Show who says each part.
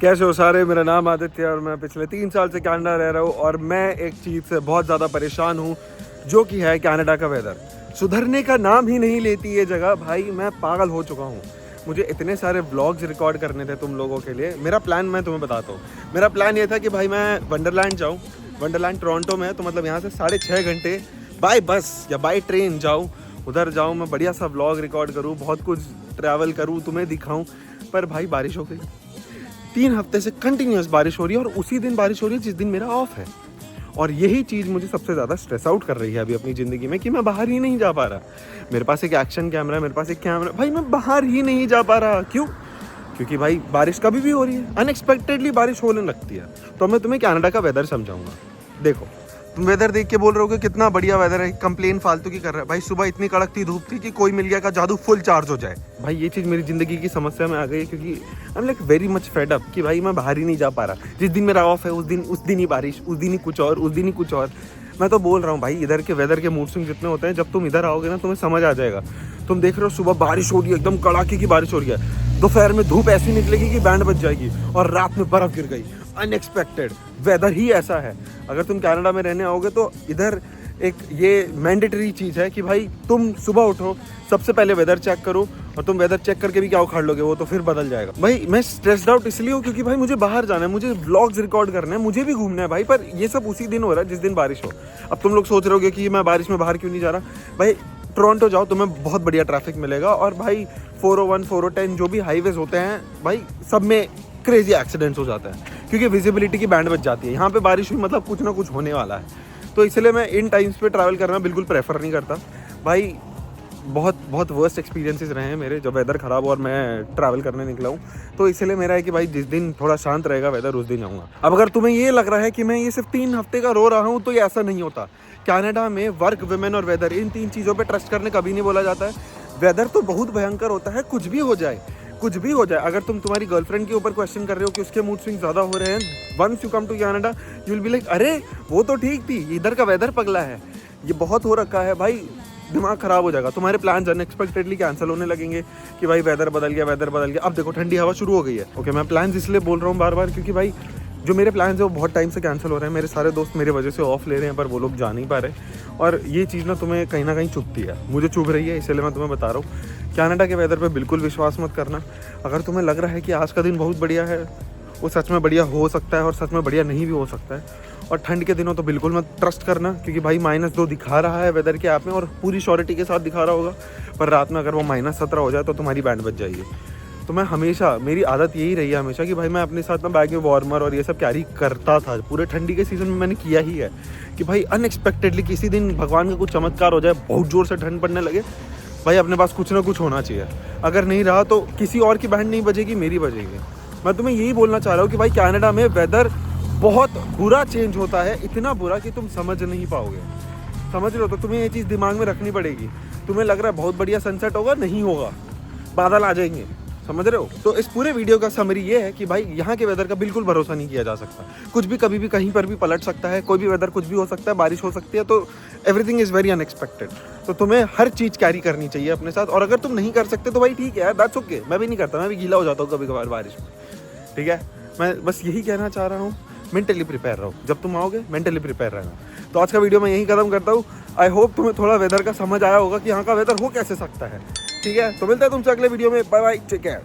Speaker 1: कैसे हो सारे, मेरा नाम आदित्य है और मैं पिछले 3 साल से कनाडा रह रहा हूँ और मैं एक चीज़ से बहुत ज़्यादा परेशान हूँ, जो कि है कनाडा का वेदर। सुधरने का नाम ही नहीं लेती ये जगह। भाई मैं पागल हो चुका हूँ। मुझे इतने सारे व्लॉग्स रिकॉर्ड करने थे तुम लोगों के लिए। मेरा प्लान मैं तुम्हें बताता हूँ। मेरा प्लान ये था कि भाई मैं वंडरलैंड जाऊँ। वंडरलैंड टोरंटो में है, तो मतलब यहाँ से 6.5 घंटे बाय बस या बाय ट्रेन जाऊँ, उधर जाऊँ, मैं बढ़िया सा व्लॉग रिकॉर्ड करूँ, बहुत कुछ ट्रैवल करूँ, तुम्हें दिखाऊँ। पर भाई बारिश हो गई। 3 हफ्ते से कंटिन्यूस बारिश हो रही है और उसी दिन बारिश हो रही है जिस दिन मेरा ऑफ है। और यही चीज़ मुझे सबसे ज़्यादा स्ट्रेस आउट कर रही है अभी अपनी ज़िंदगी में कि मैं बाहर ही नहीं जा पा रहा। मेरे पास एक एक्शन कैमरा है, मेरे पास एक कैमरा, भाई मैं बाहर ही नहीं जा पा रहा। क्यों? क्योंकि भाई बारिश कभी भी हो रही है, अनएक्सपेक्टेडली बारिश होने लगती है। तो मैं तुम्हें कनाडा का वेदर समझाऊंगा। देखो, तुम वेदर देख के बोल रहे हो कि कितना बढ़िया वेदर है, कंप्लेन फालतू की कर रहा है। भाई सुबह इतनी कड़कती धूप थी कि कोई मिल गया का जादू फुल चार्ज हो जाए। भाई ये चीज़ मेरी ज़िंदगी की समस्या में आ गई है, क्योंकि I am like very much fed up कि भाई मैं बाहर ही नहीं जा पा रहा। जिस दिन मेरा ऑफ है उस दिन ही बारिश, उस दिन ही कुछ और, उस दिन ही कुछ और। मैं तो बोल रहा हूँ भाई, इधर के वेदर के मूड स्विंग जितने होते हैं, जब तुम इधर आओगे ना तुम्हें समझ आ जाएगा। तुम देख रहे हो सुबह बारिश हो रही है, एकदम कड़ाके की बारिश हो रही है, दोपहर में धूप ऐसी निकलेगी कि बैंड बज जाएगी और रात में बर्फ गिर गई। अनएक्सपेक्टेड वेदर ही ऐसा है। अगर तुम कनाडा में रहने आओगे तो इधर एक ये मैंडेटरी चीज़ है कि भाई तुम सुबह उठो, सबसे पहले वेदर चेक करो, और तुम वेदर चेक करके भी क्या उखाड़ लोगे, वो तो फिर बदल जाएगा। भाई मैं स्ट्रेस्ड आउट इसलिए हूँ क्योंकि भाई मुझे बाहर जाना है, मुझे व्लॉग्स रिकॉर्ड करना है, मुझे भी घूमना है भाई। पर ये सब उसी दिन हो रहा है जिस दिन बारिश हो। अब तुम लोग सोच रहे होगे कि मैं बारिश में बाहर क्यों नहीं जा रहा। भाई टोरंटो जाओ, तुम्हें बहुत बढ़िया ट्रैफिक मिलेगा। और भाई 401, 410 जो भी हाईवेज होते हैं भाई, सब में क्रेजी एक्सीडेंट्स हो जाते हैं क्योंकि विजिबिलिटी की बैंड बच जाती है। यहाँ पे बारिश हुई मतलब कुछ ना कुछ होने वाला है। तो इसलिए मैं इन टाइम्स पे ट्रैवल करना बिल्कुल प्रेफर नहीं करता भाई। बहुत वर्स्ट एक्सपीरियंसेस रहे हैं मेरे जब वेदर ख़राब और मैं ट्रैवल करने निकला हूँ। तो इसलिए मेरा है कि भाई जिस दिन थोड़ा शांत रहेगा वेदर उस दिन जाऊँगा। अब अगर तुम्हें ये लग रहा है कि मैं ये सिर्फ 3 हफ्ते का रो रहा हूँ, तो ये ऐसा नहीं होता। कनाडा में वर्क, वुमेन और वेदर, इन 3 चीज़ों पे ट्रस्ट करने कभी नहीं बोला जाता है। वेदर तो बहुत भयंकर होता है, कुछ भी हो जाए, कुछ भी हो जाए। अगर तुम तुम्हारी गर्लफ्रेंड के ऊपर क्वेश्चन कर रहे हो कि उसके मूड स्विंग ज़्यादा हो रहे हैं, once you come to Canada you will be like, अरे वो तो ठीक थी, इधर का वेदर पगला है, ये बहुत हो रखा है। भाई दिमाग ख़राब हो जाएगा, तुम्हारे प्लान्स अनएक्सपेक्टेडली कैंसिल होने लगेंगे कि भाई वेदर बदल गया, वेदर बदल गया। अब देखो ठंडी हवा शुरू हो गई है। ओके, मैं प्लान्स इसलिए बोल रहा हूँ बार बार क्योंकि भाई जो मेरे प्लान्स है वो बहुत टाइम से कैंसिल हो रहे हैं। मेरे सारे दोस्त मेरे वजह से ऑफ ले रहे हैं, पर वो लोग जा नहीं पा रहे। और ये चीज़ ना तुम्हें कहीं ना कहीं चुभती है, मुझे चुभ रही है, इसलिए मैं तुम्हें बता रहा हूँ कनाडा के वेदर पे बिल्कुल विश्वास मत करना। अगर तुम्हें लग रहा है कि आज का दिन बहुत बढ़िया है, वो सच में बढ़िया हो सकता है और सच में बढ़िया नहीं भी हो सकता है। और ठंड के दिनों तो बिल्कुल मत ट्रस्ट करना, क्योंकि भाई -2 दिखा रहा है वेदर के ऐप में और पूरी श्योरिटी के साथ दिखा रहा होगा, पर रात में अगर वो -17 हो जाए तो तुम्हारी बैंड बच जाएगी। तो मैं हमेशा, मेरी आदत यही रही है हमेशा कि भाई मैं अपने साथ ना बैग में वार्मर और ये सब कैरी करता था। पूरे ठंडी के सीज़न में मैंने किया ही है कि भाई अनएक्सपेक्टेडली किसी दिन भगवान का कुछ चमत्कार हो जाए, बहुत ज़ोर से ठंड पड़ने लगे, भाई अपने पास कुछ ना कुछ होना चाहिए। अगर नहीं रहा तो किसी और की बैंड नहीं बजेगी, मेरी बजेगी। मैं तुम्हें यही बोलना चाह रहा हूँ कि भाई कनाडा में वेदर बहुत बुरा चेंज होता है, इतना बुरा कि तुम समझ नहीं पाओगे। समझ रहे हो? तो तुम्हें ये चीज़ दिमाग में रखनी पड़ेगी। तुम्हें लग रहा है बहुत बढ़िया सनसेट होगा, नहीं होगा, बादल आ जाएंगे। समझ रहे हो? तो इस पूरे वीडियो का समरी ये है कि भाई यहाँ के वेदर का बिल्कुल भरोसा नहीं किया जा सकता। कुछ भी कभी भी कहीं पर भी पलट सकता है, कोई भी वेदर कुछ भी हो सकता है, बारिश हो सकती है, तो एवरीथिंग इज़ वेरी अनएक्सपेक्टेड। तो तुम्हें हर चीज़ कैरी करनी चाहिए अपने साथ। और अगर तुम नहीं कर सकते तो भाई ठीक है यार, दैट्स ओके। मैं भी नहीं करता, मैं भी गीला हो जाता हूँ कभी कभार बारिश में, ठीक है। मैं बस यही कहना चाह रहा हूँ, मेंटली प्रिपेयर रहो। जब तुम आओगे मेंटली प्रिपेयर रहना। तो आज का वीडियो मैं यही खत्म करता हूँ। आई होप तुम्हें थोड़ा वेदर का समझ आया होगा कि यहाँ का वेदर हो कैसे सकता है, ठीक है। तो मिलता है तुमसे अगले वीडियो में। Bye bye, take care.